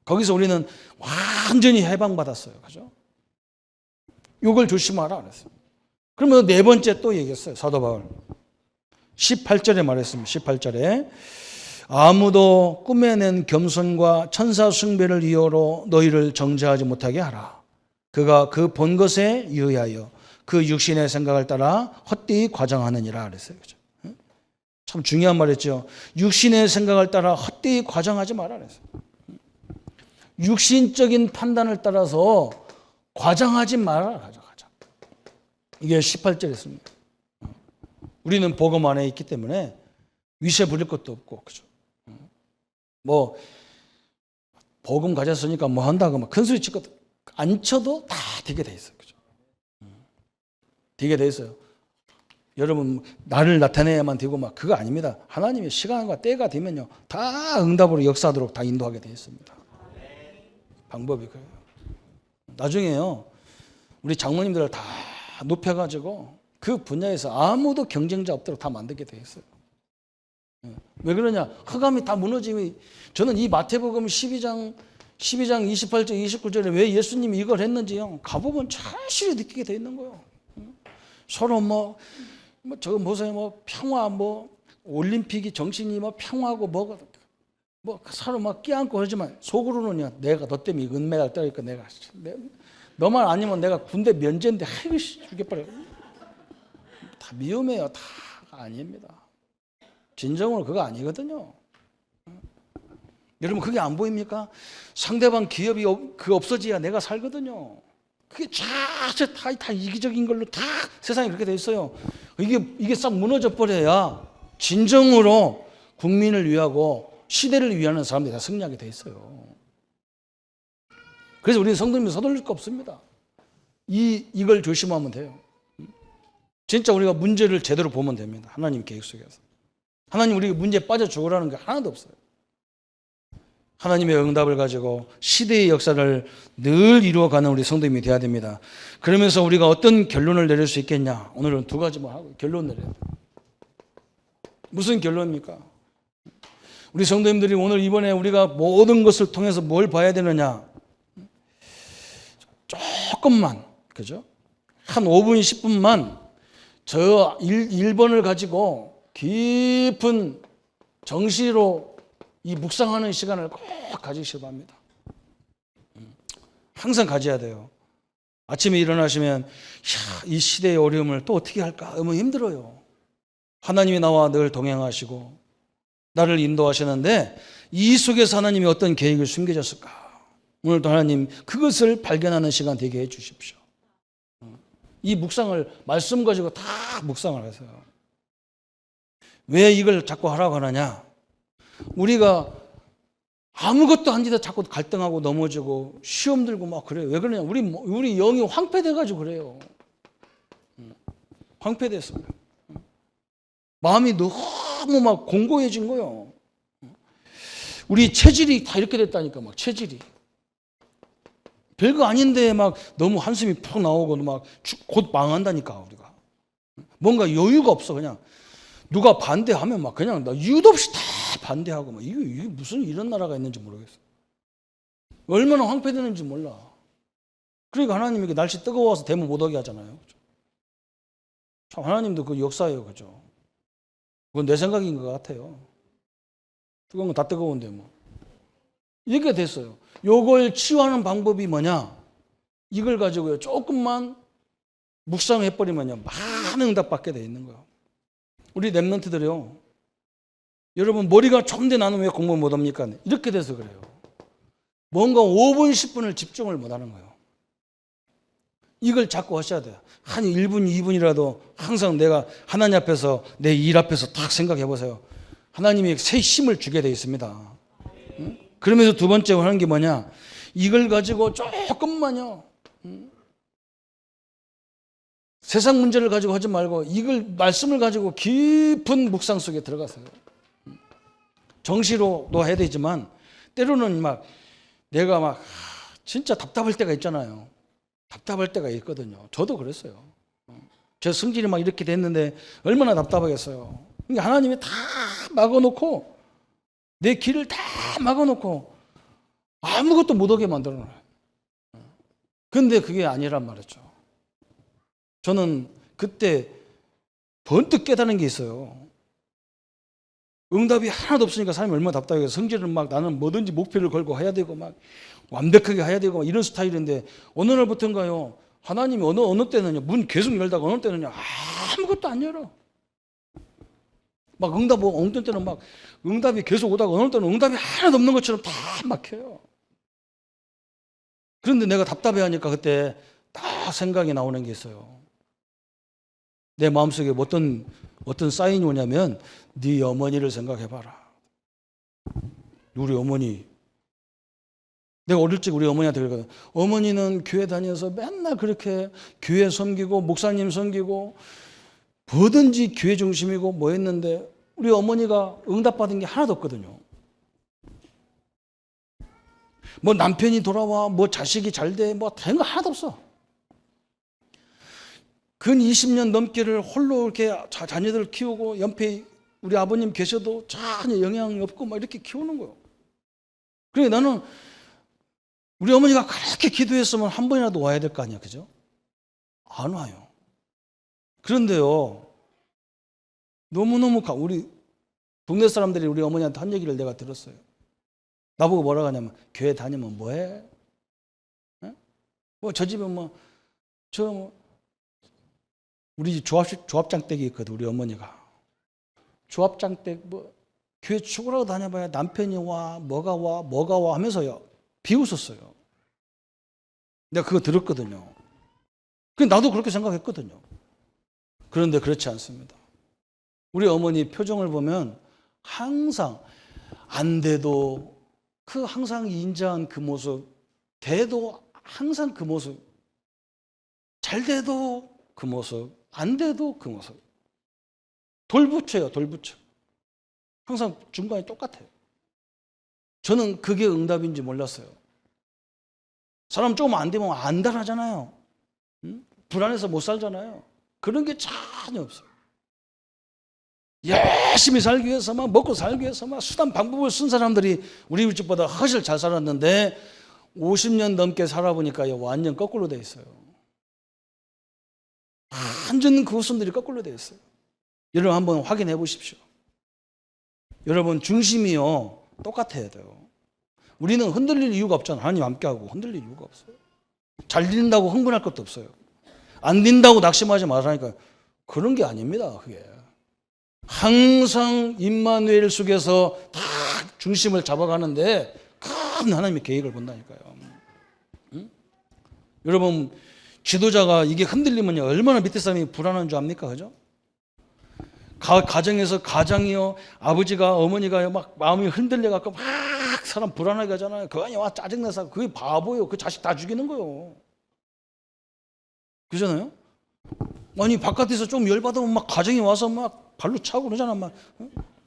거기서 우리는 완전히 해방받았어요. 그죠? 이걸 조심하라 그랬어요. 그러면 네 번째 또 얘기했어요. 사도 바울. 18절에 말했습니다. 18절에 아무도 꿈에낸 겸손과 천사 숭배를 이유로 너희를 정죄하지 못하게 하라. 그가 그 본 것에 유의하여 그 육신의 생각을 따라 헛되이 과장하느니라 그랬어요. 그죠? 참 중요한 말이죠. 육신의 생각을 따라 헛되이 과장하지 마라 그랬어요. 육신적인 판단을 따라서 과장하지 마라. 이게 18절에 있습니다. 우리는 복음 안에 있기 때문에 위세 부릴 것도 없고, 그죠? 뭐 복음 가졌으니까 뭐 한다고 막 큰 소리 치고 안 쳐도 다 되게 돼 있어요, 그죠? 되게 돼 있어요. 여러분 나를 나타내야만 되고 막 그거 아닙니다. 하나님의 시간과 때가 되면요 다 응답으로 역사하도록 다 인도하게 되어 있습니다. 방법이 그래요. 나중에요 우리 장모님들을 다 높여가지고 그 분야에서 아무도 경쟁자 없도록 다 만들게 되어 있어요. 왜 그러냐? 흑암이 다 무너지면 저는 이 마태복음 12장 28절 29절에 왜 예수님이 이걸 했는지요 가보면 절실히 느끼게 되어 있는 거예요. 서로 뭐 저거 보세요. 뭐 평화 뭐 올림픽이 정신이 뭐 평화고 뭐 서로 막 끼안고 그러지만 속으로는요 내가 너 때문에 은메달 따니까 내가 너만 아니면 내가 군대 면제인데 아이고 죽여버려. 다 위험해요. 다 아닙니다. 진정으로 그거 아니거든요. 여러분 그게 안 보입니까? 상대방 기업이 그 없어져야 내가 살거든요. 그게 다 이기적인 걸로 다 세상이 그렇게 돼 있어요. 이게 싹 무너져 버려야 진정으로 국민을 위하고 시대를 위하는 사람들이 다 승리하게 돼 있어요. 그래서 우리는 성도님이 서둘릴 거 없습니다. 이걸 조심하면 돼요. 진짜 우리가 문제를 제대로 보면 됩니다. 하나님 계획 속에서. 하나님 우리가 문제에 빠져 죽으라는 게 하나도 없어요. 하나님의 응답을 가지고 시대의 역사를 늘 이루어가는 우리 성도님이 되어야 됩니다. 그러면서 우리가 어떤 결론을 내릴 수 있겠냐? 오늘은 두 가지만 하고 결론 내려야 돼요. 무슨 결론입니까? 우리 성도님들이 오늘 이번에 우리가 모든 것을 통해서 뭘 봐야 되느냐? 조금만, 그죠? 한 5분, 10분만 저 1번을 가지고 깊은 정시로 이 묵상하는 시간을 꼭 가지시기 바랍니다. 항상 가져야 돼요. 아침에 일어나시면 이 시대의 어려움을 또 어떻게 할까? 너무 힘들어요. 하나님이 나와 늘 동행하시고 나를 인도하시는데 이 속에서 하나님이 어떤 계획을 숨겨졌을까? 오늘도 하나님 그것을 발견하는 시간 되게 해 주십시오. 이 묵상을 말씀 가지고 다 묵상을 하세요. 왜 이걸 자꾸 하라고 하느냐? 우리가 아무것도 안 지다 자꾸 갈등하고 넘어지고 시험 들고 막 그래요. 왜 그러냐? 우리 영이 황폐돼가지고 그래요. 황폐됐어요. 마음이 너무 막 공고해진 거예요. 우리 체질이 다 이렇게 됐다니까 막 체질이. 별거 아닌데 막 너무 한숨이 푹 나오고 막 곧 망한다니까 우리가. 뭔가 여유가 없어 그냥. 누가 반대하면 막 그냥 나 이유도 없이 다 반대하고 막 이게 무슨 이런 나라가 있는지 모르겠어. 얼마나 황폐되는지 몰라. 그러니까 하나님이 날씨 뜨거워서 대문 못 오게 하잖아요. 참 하나님도 그 역사예요, 그죠? 그건 내 생각인 것 같아요. 뜨거운 건 다 뜨거운데 뭐. 이렇게 됐어요. 요걸 치유하는 방법이 뭐냐? 이걸 가지고요 조금만 묵상해버리면요 많은 응답 받게 돼 있는 거예요. 우리 랩런트들이요. 여러분 머리가 좀 더 나는 왜 공부 못합니까? 이렇게 돼서 그래요. 뭔가 5분 10분을 집중을 못하는 거예요. 이걸 자꾸 하셔야 돼요. 한 1분 2분이라도 항상 내가 하나님 앞에서 내 일 앞에서 딱 생각해 보세요. 하나님이 새 힘을 주게 돼 있습니다. 응? 그러면서 두 번째 하는 게 뭐냐? 이걸 가지고 조금만요. 세상 문제를 가지고 하지 말고 이걸 말씀을 가지고 깊은 묵상 속에 들어가세요. 정시로도 해야 되지만 때로는 막 내가 막 진짜 답답할 때가 있잖아요. 답답할 때가 있거든요. 저도 그랬어요. 제 성질이 막 이렇게 됐는데 얼마나 답답하겠어요. 그러니까 하나님이 다 막아놓고 내 길을 다 막아놓고 아무것도 못 오게 만들어놔요. 근데 그게 아니란 말이죠. 저는 그때 번뜩 깨달은 게 있어요. 응답이 하나도 없으니까 사람이 얼마나 답답해요. 성질은 막 나는 뭐든지 목표를 걸고 해야 되고 막 완벽하게 해야 되고 막 이런 스타일인데 어느 날부터인가요? 하나님이 어느 때는요 문 계속 열다가 어느 때는요 아무것도 안 열어. 막 응답 어느 때는 막 응답이 계속 오다가 어느 때는 응답이 하나도 없는 것처럼 다 막혀요. 그런데 내가 답답해하니까 그때 다 생각이 나오는 게 있어요. 내 마음속에 어떤 사인이 오냐면 네 어머니를 생각해봐라. 우리 어머니, 내가 어릴 적 우리 어머니한테 그러거든. 어머니는 교회 다녀서 맨날 그렇게 교회 섬기고 목사님 섬기고 뭐든지 교회 중심이고 뭐 했는데 우리 어머니가 응답받은 게 하나도 없거든요. 뭐 남편이 돌아와, 뭐 자식이 잘 돼, 뭐 된 거 하나도 없어. 근 20년 넘게를 홀로 이렇게 자녀들을 키우고 옆에 우리 아버님 계셔도 전혀 영향이 없고 막 이렇게 키우는 거예요. 그래 나는 우리 어머니가 그렇게 기도했으면 한 번이라도 와야 될 거 아니야, 그죠? 안 와요. 그런데요, 너무너무 우리 동네 사람들이 우리 어머니한테 한 얘기를 내가 들었어요. 나보고 뭐라고 하냐면 교회 다니면 뭐해? 뭐 저 집에 우리 조합장댁이 있거든. 우리 어머니가 조합장댁 교회 죽으라고 다녀봐야 남편이 와 뭐가 와 하면서요 비웃었어요. 내가 그거 들었거든요. 나도 그렇게 생각했거든요. 그런데 그렇지 않습니다. 우리 어머니 표정을 보면 항상 안 돼도 항상 인자한 그 모습, 돼도 항상 그 모습, 잘 돼도 그 모습, 안 돼도 그 모습. 돌붙여요, 돌붙여. 항상 중간이 똑같아요. 저는 그게 응답인지 몰랐어요. 사람 조금 안 되면 안달하잖아요. 불안해서 못 살잖아요. 그런 게 전혀 없어요. 열심히 살기 위해서 먹고 살기 위해서 수단 방법을 쓴 사람들이 우리 집보다 훨씬 잘 살았는데 50년 넘게 살아보니까 완전 거꾸로 돼 있어요. 완전 그 후손들이 거꾸로 돼 있어요. 여러분 한번 확인해 보십시오. 여러분 중심이요 똑같아야 돼요. 우리는 흔들릴 이유가 없잖아요. 하나님 함께하고 흔들릴 이유가 없어요. 잘 된다고 흥분할 것도 없어요. 안 된다고 낙심하지 말라니까 그런 게 아닙니다. 그게 항상 임마누엘 속에서 다 중심을 잡아가는데 큰 하나님의 계획을 본다니까요. 응? 여러분 지도자가 이게 흔들리면 얼마나 밑에 사람이 불안한 줄 압니까? 그죠? 가정에서 가장이요 아버지가 어머니가 막 마음이 흔들려갖고 막 사람 불안하게 하잖아요. 그 안에 와 짜증내서 그게 바보예요. 그 자식 다 죽이는 거예요. 그잖아요? 아니 바깥에서 좀 열받으면 막 가정이 와서 막 발로 차고 그러잖아. 막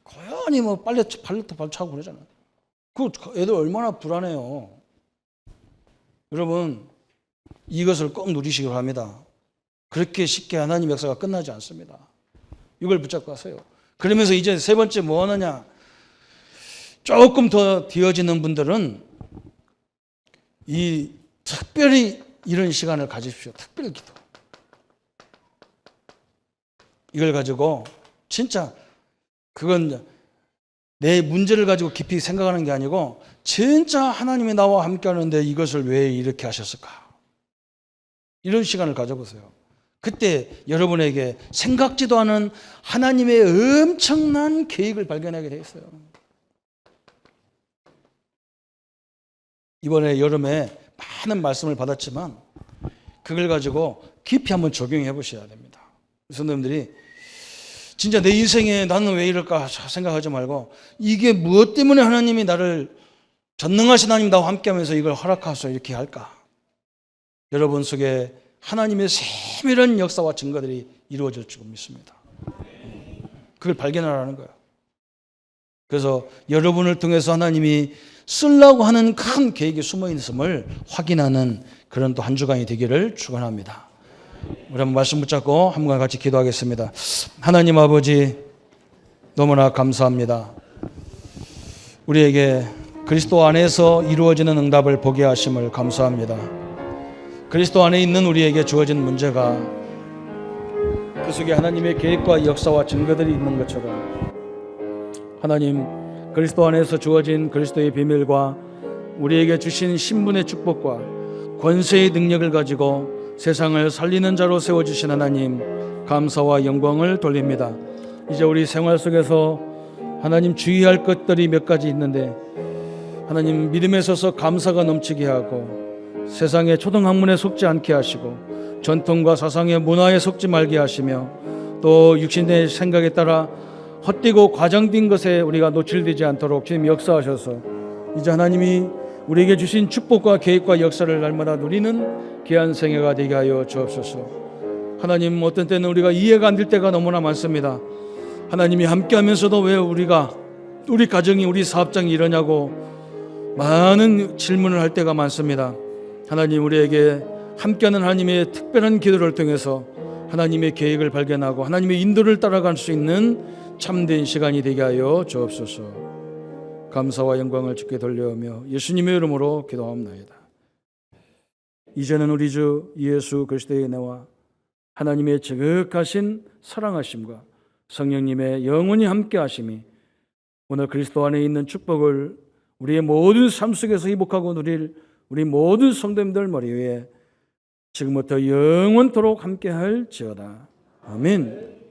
고연히 발로 차고 그러잖아. 그 애들 얼마나 불안해요. 여러분 이것을 꼭 누리시기 바랍니다. 그렇게 쉽게 하나님 역사가 끝나지 않습니다. 이걸 붙잡고 가세요. 그러면서 이제 세 번째 뭐 하느냐? 조금 더 뒤어지는 분들은 특별히 이런 시간을 가지십시오. 특별 기도. 이걸 가지고 진짜 그건 내 문제를 가지고 깊이 생각하는 게 아니고 진짜 하나님이 나와 함께 하는데 이것을 왜 이렇게 하셨을까? 이런 시간을 가져보세요. 그때 여러분에게 생각지도 않은 하나님의 엄청난 계획을 발견하게 돼 있어요. 이번에 여름에 많은 말씀을 받았지만 그걸 가지고 깊이 한번 적용해 보셔야 됩니다. 성도님들이 진짜 내 인생에 나는 왜 이럴까 생각하지 말고 이게 무엇 때문에 하나님이 나를 전능하신 하나님 나와 함께하면서 이걸 허락하셔서 이렇게 할까? 여러분 속에 하나님의 세밀한 역사와 증거들이 이루어질 줄 믿습니다. 그걸 발견하라는 거예요. 그래서 여러분을 통해서 하나님이 쓰려고 하는 큰 계획이 숨어 있음을 확인하는 그런 또 한 주간이 되기를 축원합니다. 우리 한번 말씀 붙잡고 한번 같이 기도하겠습니다. 하나님 아버지 너무나 감사합니다. 우리에게 그리스도 안에서 이루어지는 응답을 보게 하심을 감사합니다. 그리스도 안에 있는 우리에게 주어진 문제가 그 속에 하나님의 계획과 역사와 증거들이 있는 것처럼 하나님 그리스도 안에서 주어진 그리스도의 비밀과 우리에게 주신 신분의 축복과 권세의 능력을 가지고 세상을 살리는 자로 세워주신 하나님 감사와 영광을 돌립니다. 이제 우리 생활 속에서 하나님 주의할 것들이 몇 가지 있는데 하나님 믿음에 서서 감사가 넘치게 하고 세상의 초등학문에 속지 않게 하시고 전통과 사상의 문화에 속지 말게 하시며 또 육신의 생각에 따라 헛되고 과장된 것에 우리가 노출되지 않도록 주님 역사하셔서 이제 하나님이 우리에게 주신 축복과 계획과 역사를 날마다 누리는 귀한 생애가 되게 하여 주옵소서. 하나님, 어떤 때는 우리가 이해가 안 될 때가 너무나 많습니다. 하나님이 함께하면서도 왜 우리 가정이, 우리 사업장이 이러냐고 많은 질문을 할 때가 많습니다. 하나님, 우리에게 함께하는 하나님의 특별한 기도를 통해서 하나님의 계획을 발견하고 하나님의 인도를 따라갈 수 있는 참된 시간이 되게 하여 주옵소서. 감사와 영광을 주께 돌려오며 예수님의 이름으로 기도합나이다. 이제는 우리 주 예수 그리스도의 은혜와 하나님의 지극하신 사랑하심과 성령님의 영원히 함께 하심이 오늘 그리스도 안에 있는 축복을 우리의 모든 삶 속에서 회복하고 누릴 우리 모든 성도님들 머리 위에 지금부터 영원토록 함께 할지어다. 아멘.